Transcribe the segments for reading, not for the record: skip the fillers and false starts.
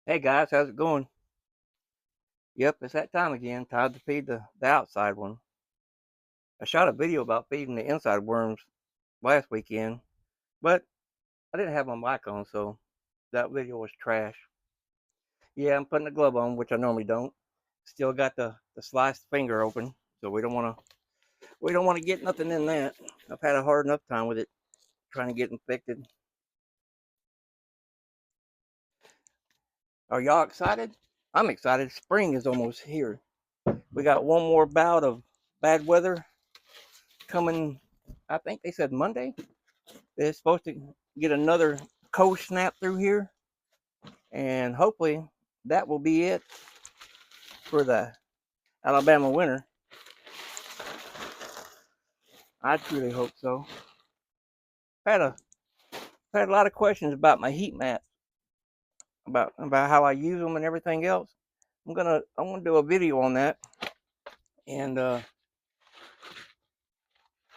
Hey guys, how's it going? Yep, it's that time again. Time to feed the outside one. I shot a video about feeding the inside worms last weekend, but I didn't have my mic on, so that video was trash. Yeah, I'm putting a glove on, which I normally don't. Still got the sliced finger open, so we don't want to get nothing in that. I've had a hard enough time with it trying to get infected. Are y'all excited? I'm excited. Spring is almost here. We got one more bout of bad weather coming. I think they said Monday. They're supposed to get another cold snap through here, and hopefully that will be it for the Alabama winter. I truly hope so. I've had a lot of questions about my heat mats, about how I use them and everything else. I'm gonna do a video on that and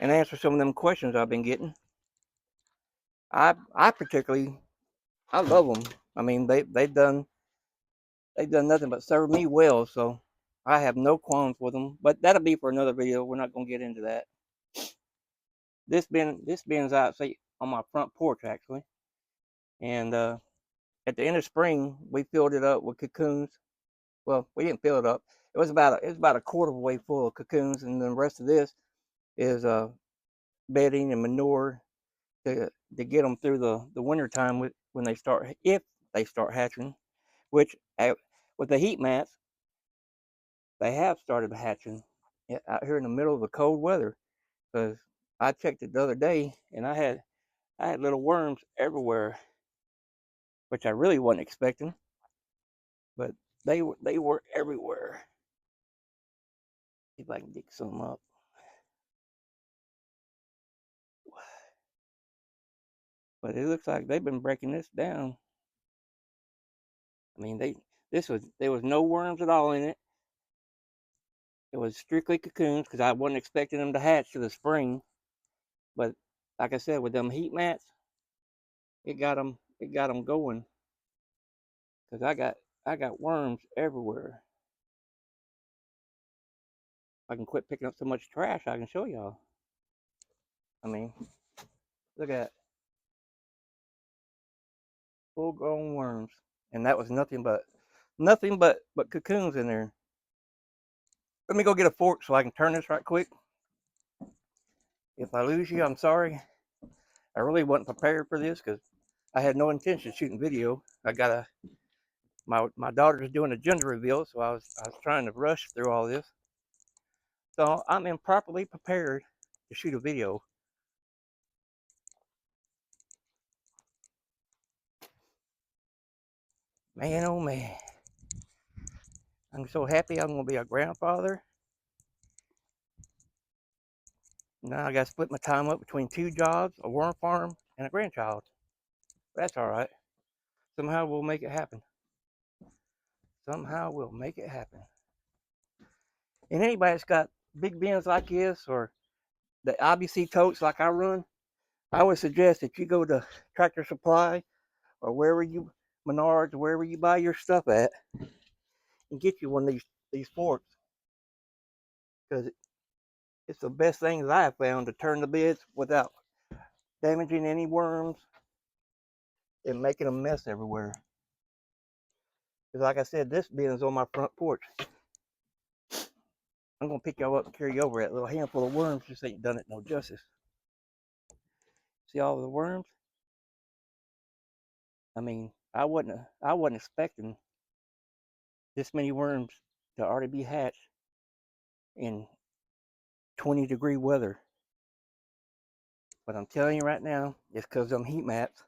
answer some of them questions I've been getting. I particularly I love them. I mean they've done nothing but serve me well, so I have no qualms with them. But that'll be for another video. We're not gonna get into that. This bin's out say on my front porch actually, and at the end of spring we filled it up with cocoons. Well, we didn't fill it up. It was about a quarter of the way full of cocoons, and then the rest of this is bedding and manure to get them through the winter time when they start, if they start hatching. Which with the heat mats they have started hatching out here in the middle of the cold weather, because I checked it the other day and I had little worms everywhere, which I really wasn't expecting, but they were everywhere. See if I can dig some up. But it looks like they've been breaking this down. I mean, there was no worms at all in it. It was strictly cocoons because I wasn't expecting them to hatch to the spring. But like I said, with them heat mats, it got them going. Because I got worms everywhere. If I can quit picking up so much trash, I can show y'all. I mean, look at that, full grown worms, and that was nothing but cocoons in there. Let me go get a fork so I can turn this right quick. If I lose you, I'm sorry. I really wasn't prepared for this because I had no intention of shooting video. My daughter's doing a gender reveal, so I was trying to rush through all this. So I'm improperly prepared to shoot a video. Man, oh man, I'm so happy I'm gonna be a grandfather. Now I got to split my time up between two jobs, a worm farm, and a grandchild. That's all right. Somehow we'll make it happen. Somehow we'll make it happen. And anybody that's got big bins like this or the IBC totes like I run, I would suggest that you go to Tractor Supply or wherever you, Menards, wherever you buy your stuff at, and get you one of these forks, because it's the best thing that I have found to turn the beds without damaging any worms and making a mess everywhere. Because like I said, this bin is on my front porch. I'm gonna pick y'all up and carry you over that little handful of worms. Just ain't done it no justice. See all the worms? I mean, I wasn't expecting this many worms to already be hatched in 20-degree weather. But I'm telling you right now, it's because them heat mats.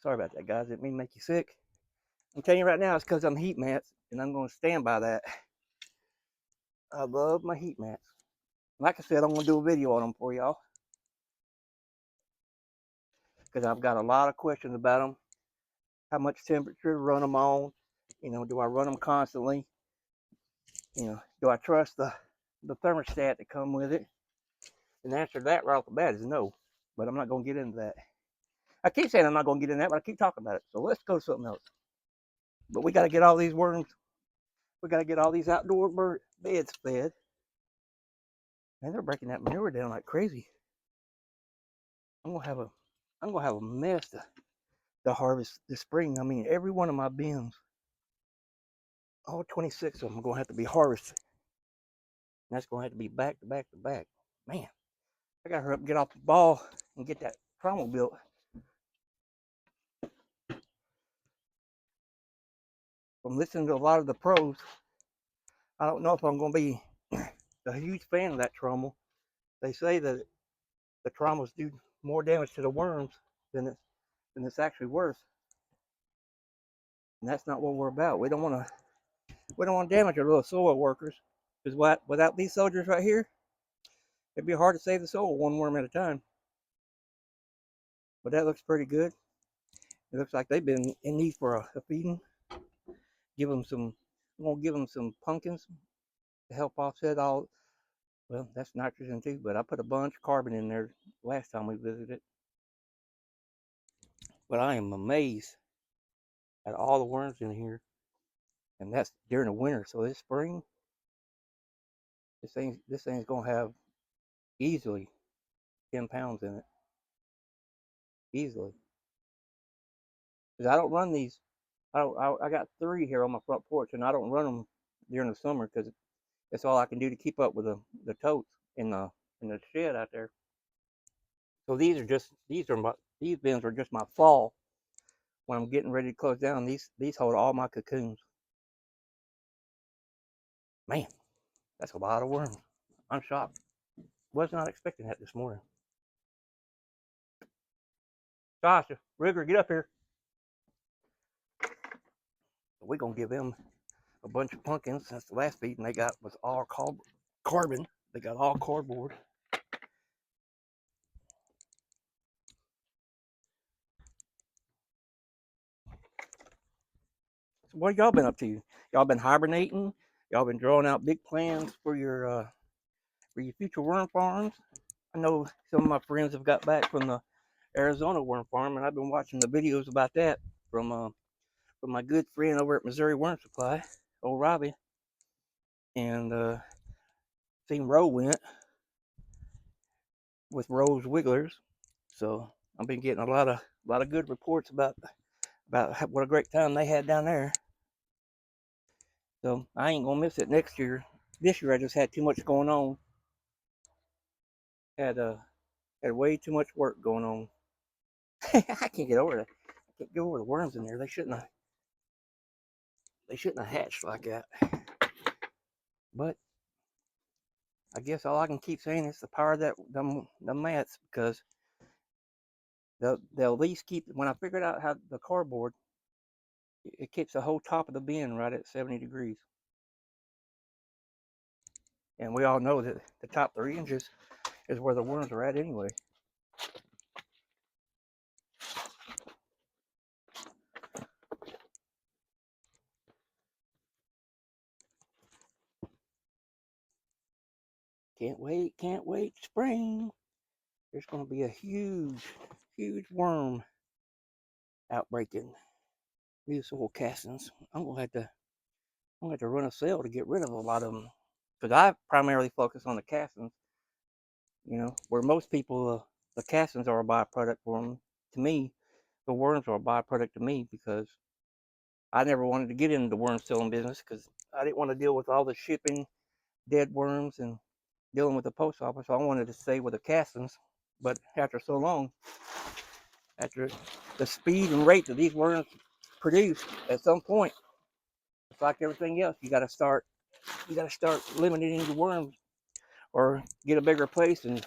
Sorry about that, guys. It may make you sick. I'm telling you right now, it's because I'm heat mats, and I'm gonna stand by that. I love my heat mats. Like I said, I'm gonna do a video on them for y'all because I've got a lot of questions about them. How much temperature to run them on? Do I run them constantly? Do I trust the thermostat that come with it? And the answer to that right off the bat is no. But I'm not gonna get into that. I keep saying I'm not gonna get into that, but I keep talking about it. So let's go to something else. But we got to get all these worms. We got to get all these outdoor beds fed. And they're breaking that manure down like crazy. I'm gonna have a mess to harvest this spring. I mean, every one of my bins, all 26 of them, are gonna have to be harvested. And that's gonna have to be back to back to back. Man, I gotta hurry up and get off the ball and get that trommel built. From listening to a lot of the pros, I don't know if I'm gonna be a huge fan of that trommel. They say that the trommels do more damage to the worms than it's actually worth. And that's not what we're about. We don't want to damage our little soil workers. Because without these soldiers right here, it'd be hard to save the soil one worm at a time. But that looks pretty good. It looks like they've been in need for a feeding. I'm gonna give them some pumpkins to help offset all. Well, that's nitrogen too, but I put a bunch of carbon in there last time we visited. But I am amazed at all the worms in here, and that's during the winter. So this spring, this thing's gonna have easily 10 pounds in it, easily. Because I don't run these. I got 3 here on my front porch, and I don't run them during the summer because that's all I can do to keep up with the totes in the shed out there. So these bins are just my fall when I'm getting ready to close down. These hold all my cocoons. Man, that's a lot of worms. I'm shocked. Was not expecting that this morning. Sasha, Rigger, get up here. We're gonna give them a bunch of pumpkins. Since the last feeding they got was all carbon. They got all cardboard. So what y'all been up to? Y'all been hibernating? Y'all been drawing out big plans for your future worm farms? I know some of my friends have got back from the Arizona worm farm, and I've been watching the videos about that from my good friend over at Missouri Worm Supply, old Robbie, and seen Roe went with Roe's Wigglers. So I've been getting a lot of good reports about what a great time they had down there. So I ain't gonna miss it next year. This year I just had too much going on. Had way too much work going on. I can't get over that. I can't get over the worms in there. They shouldn't have hatched like that. But I guess all I can keep saying is the power of them mats, because they'll at least keep. When I figured out how the cardboard, it keeps the whole top of the bin right at 70 degrees. And we all know that the top 3 inches is where the worms are at anyway. Can't wait, spring. There's going to be a huge worm outbreak in these old castings. I'm going to have to run a sale to get rid of a lot of them, because I primarily focus on the castings. Where most people, the castings are a byproduct for them. To me, the worms are a byproduct to me, because I never wanted to get into the worm selling business because I didn't want to deal with all the shipping, dead worms, and dealing with the post office. So I wanted to stay with the castings. But after so long, after the speed and rate that these worms produce, at some point, it's like everything else. You got to start limiting the worms, or get a bigger place and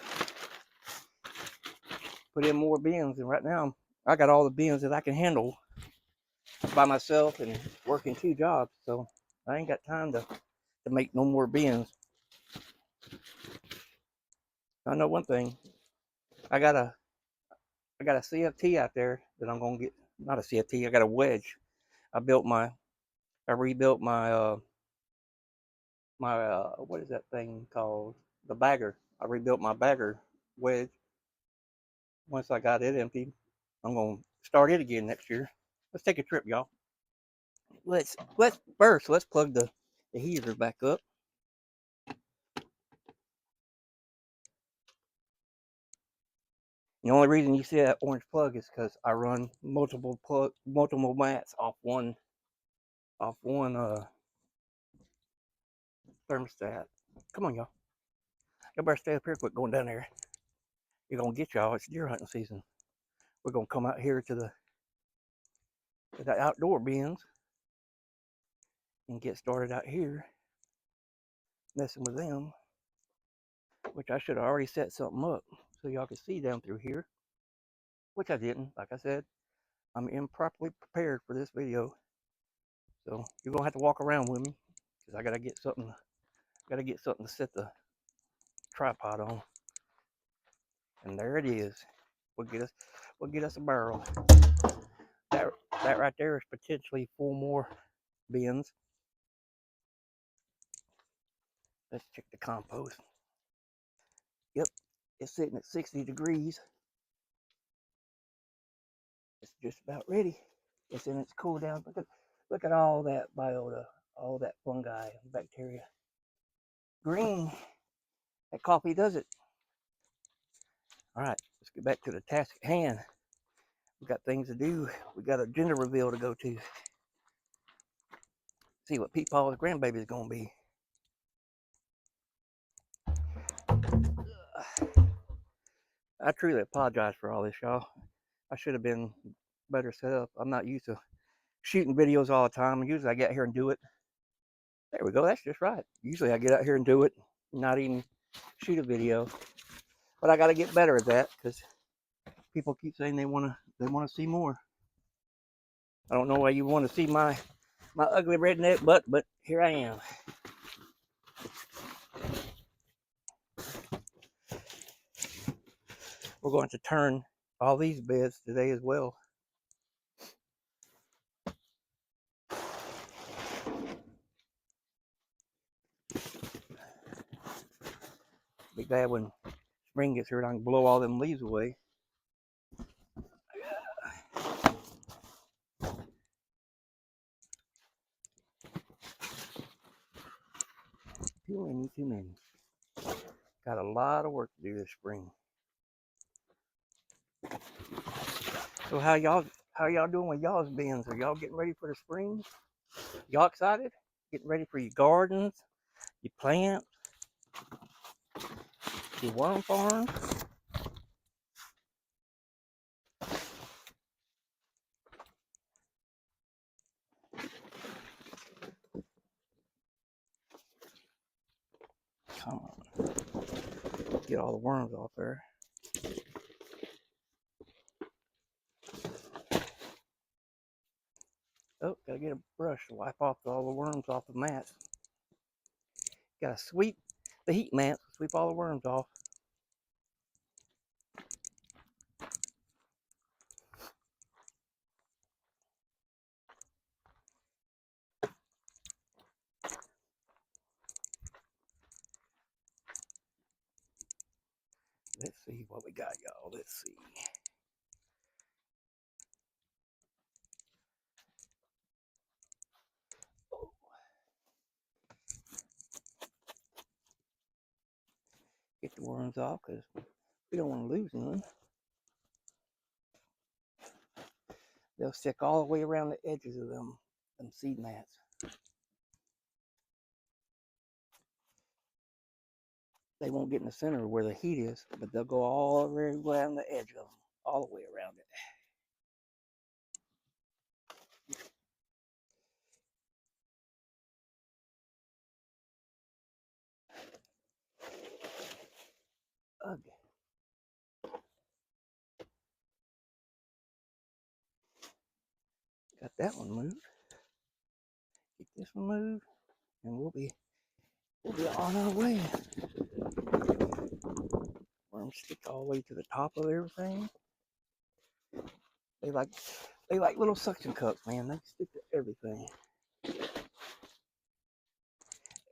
put in more bins. And right now, I got all the bins that I can handle by myself and working 2 jobs. So I ain't got time to make no more bins. I know one thing. I got a CFT out there that I'm gonna get. Not a CFT. I got a wedge. I rebuilt my what is that thing called? The bagger. I rebuilt my bagger wedge. Once I got it emptied, I'm gonna start it again next year. Let's take a trip, y'all. let's plug the heater back up. The only reason you see that orange plug is because I run multiple mats off one thermostat. Come on, y'all. Y'all better stay up here. Quit going down there. You're gonna get y'all. It's deer hunting season. We're gonna come out here to the outdoor bins and get started out here messing with them, which I should have already set something up so y'all can see down through here, which I didn't. Like I said, I'm improperly prepared for this video, so you're gonna have to walk around with me because I gotta get something to set the tripod on. And there it is. We'll get us a barrel. That right there is potentially 4 more bins. Let's check the compost. Yep, it's sitting at 60 degrees. It's just about ready. It's in its cool down. Look at all that biota, all that fungi and bacteria. Green. That coffee does it. All right, let's get back to the task at hand. We got things to do. We got a gender reveal to go to. See what Pete Paul's grandbaby is gonna be. I truly apologize for all this, y'all. I should have been better set up. I'm not used to shooting videos all the time. Usually I get here and do it. There we go. That's just right. Usually I get out here and do it, not even shoot a video. But I got to get better at that because people keep saying they want to see more. I don't know why you want to see my ugly redneck butt, but here I am. We're going to turn all these beds today as well. Be glad when spring gets here and I can blow all them leaves away. Too many. Got a lot of work to do this spring. So how y'all doing with y'all's bins? Are y'all getting ready for the spring? Y'all excited? Getting ready for your gardens, your plants, your worm farms? Come on. Get all the worms off there. Oh, gotta get a brush to wipe off all the worms off the mats. Gotta sweep the heat mats, sweep all the worms off. Let's see what we got, y'all. Let's see. Get the worms off because we don't want to lose none. They'll stick all the way around the edges of them seed mats. They won't get in the center where the heat is, but they'll go all the way around the edge of them, all the way around it. Okay. Got that one moved. Get this one moved, and we'll be on our way. Worms stick all the way to the top of everything. They like little suction cups, man. They stick to everything.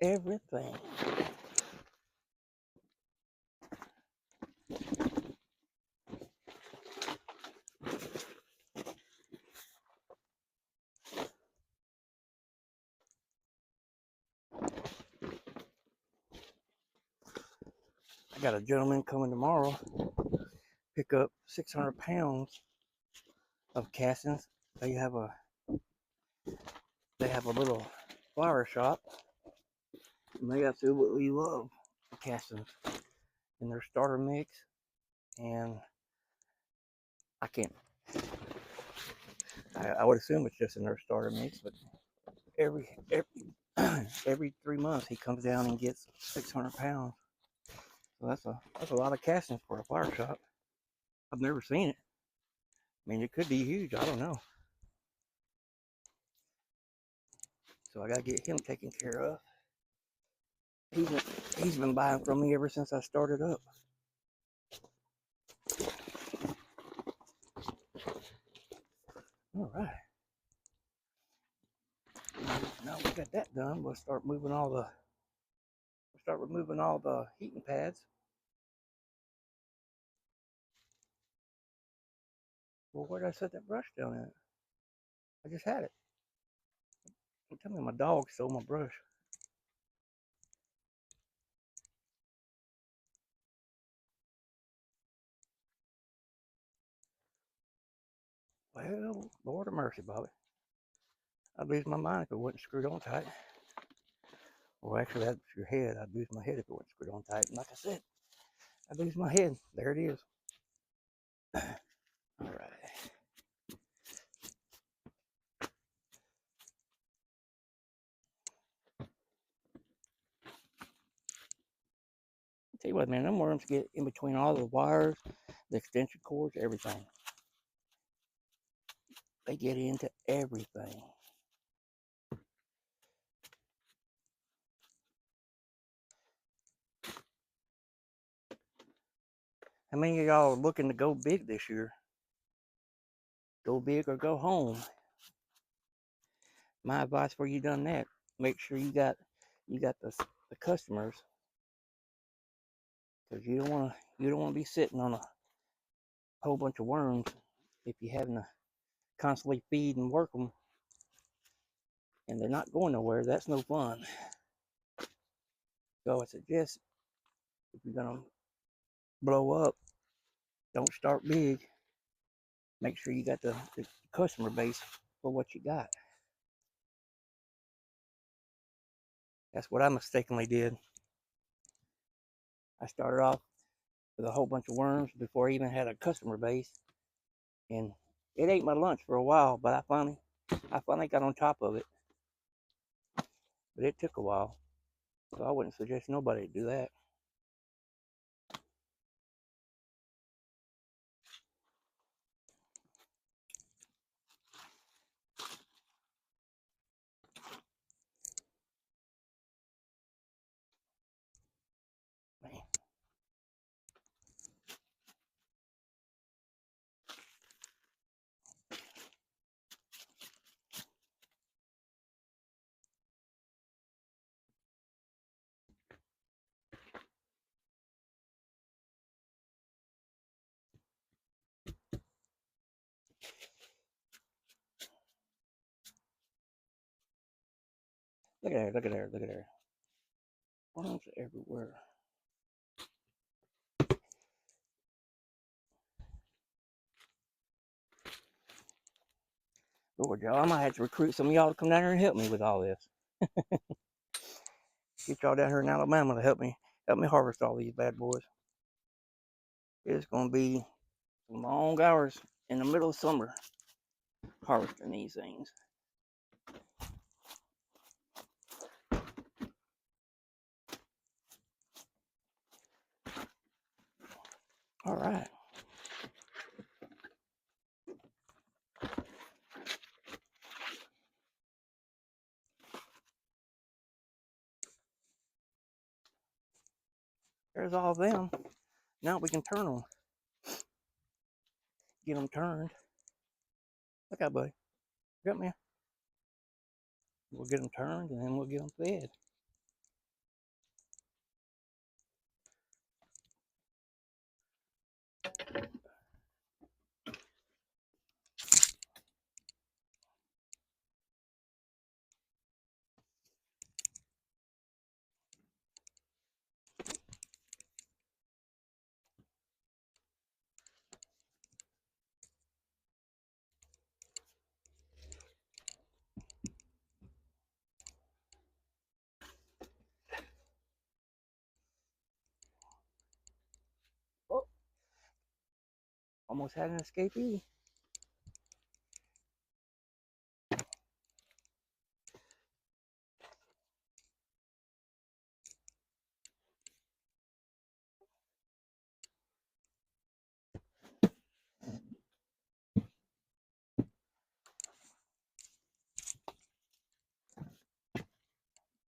Everything. got a gentleman coming tomorrow, pick up 600 pounds of castings. They have a little flower shop, and they absolutely love the castings in their starter mix. And I can't. I would assume it's just in their starter mix, but every every 3 months he comes down and gets 600 pounds. So that's a lot of castings for a flower shop. I've never seen it. I mean, it could be huge. I don't know. So I gotta get him taken care of. He's been buying from me ever since I started up. All right. Now we got that done. We'll start removing all the heating pads. Well, where did I set that brush down at? I just had it. Don't tell me my dog stole my brush. Well, Lord of mercy, Bobby. I'd lose my mind if it wasn't screwed on tight. Well, actually, that's your head. I'd lose my head if it wasn't screwed on tight. And like I said, I'd lose my head. There it is. All right. Tell you what, man, them worms get in between all the wires, the extension cords, everything. They get into everything. How many of y'all are looking to go big this year? Go big or go home. My advice for you done that. Make sure you got the customers, because you don't want to be sitting on a whole bunch of worms if you're having to constantly feed and work them, and they're not going nowhere. That's no fun. So I suggest, if you're gonna blow up, don't start big. Make sure you got the customer base for what you got. That's what I mistakenly did. I started off with a whole bunch of worms before I even had a customer base, and it ate my lunch for a while. But I finally got on top of it. But it took a while, so I wouldn't suggest nobody do that. Man. Look at there, look at there, look at there. Worms everywhere. Lord, y'all, I might have to recruit some of y'all to come down here and help me with all this. Get y'all down here in Alabama to help me harvest all these bad boys. It's gonna be some long hours in the middle of summer harvesting these things. All right. There's all of them. Now we can turn them. Get them turned. Look out, buddy. Got me. We'll get them turned, and then we'll get them fed. Almost had an escapee.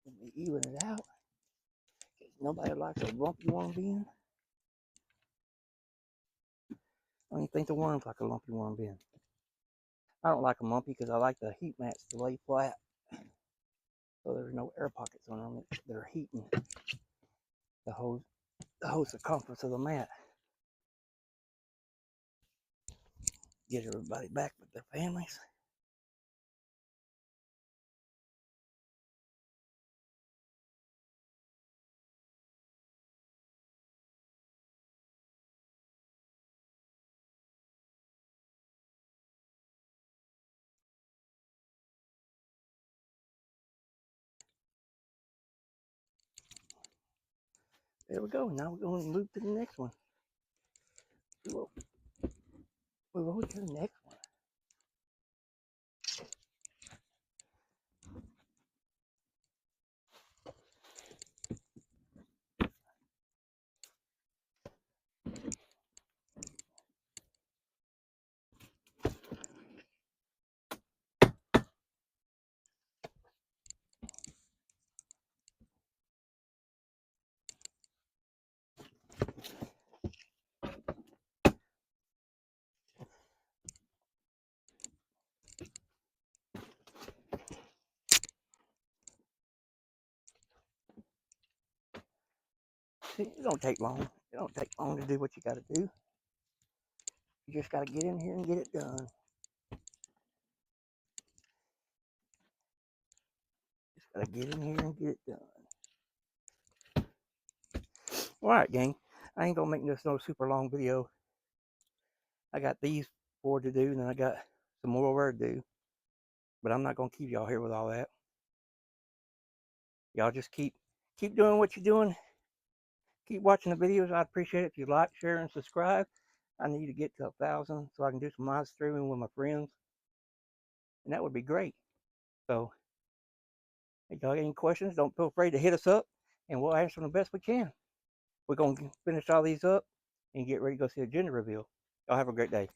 Let me even it out. Nobody likes a lumpy worm bin. I don't even think the worms like a lumpy worm bin. I don't like them lumpy because I like the heat mats to lay flat. So there's no air pockets on them that are heating the whole circumference of the mat. Get everybody back with their families. There we go. Now we're going to move to the next one. We're going to the next one. See, it don't take long. It don't take long to do what you got to do. You just got to get in here and get it done. Just got to get in here and get it done. All right, gang. I ain't going to make this no super long video. I got these 4 to do, and then I got some more work to do. But I'm not going to keep y'all here with all that. Y'all just keep doing what you're doing. Keep watching the videos. I'd appreciate it if you like, share, and subscribe. I need to get to 1,000 so I can do some live streaming with my friends. And that would be great. So, if y'all got any questions, don't feel afraid to hit us up, and we'll answer them the best we can. We're going to finish all these up and get ready to go see a gender reveal. Y'all have a great day.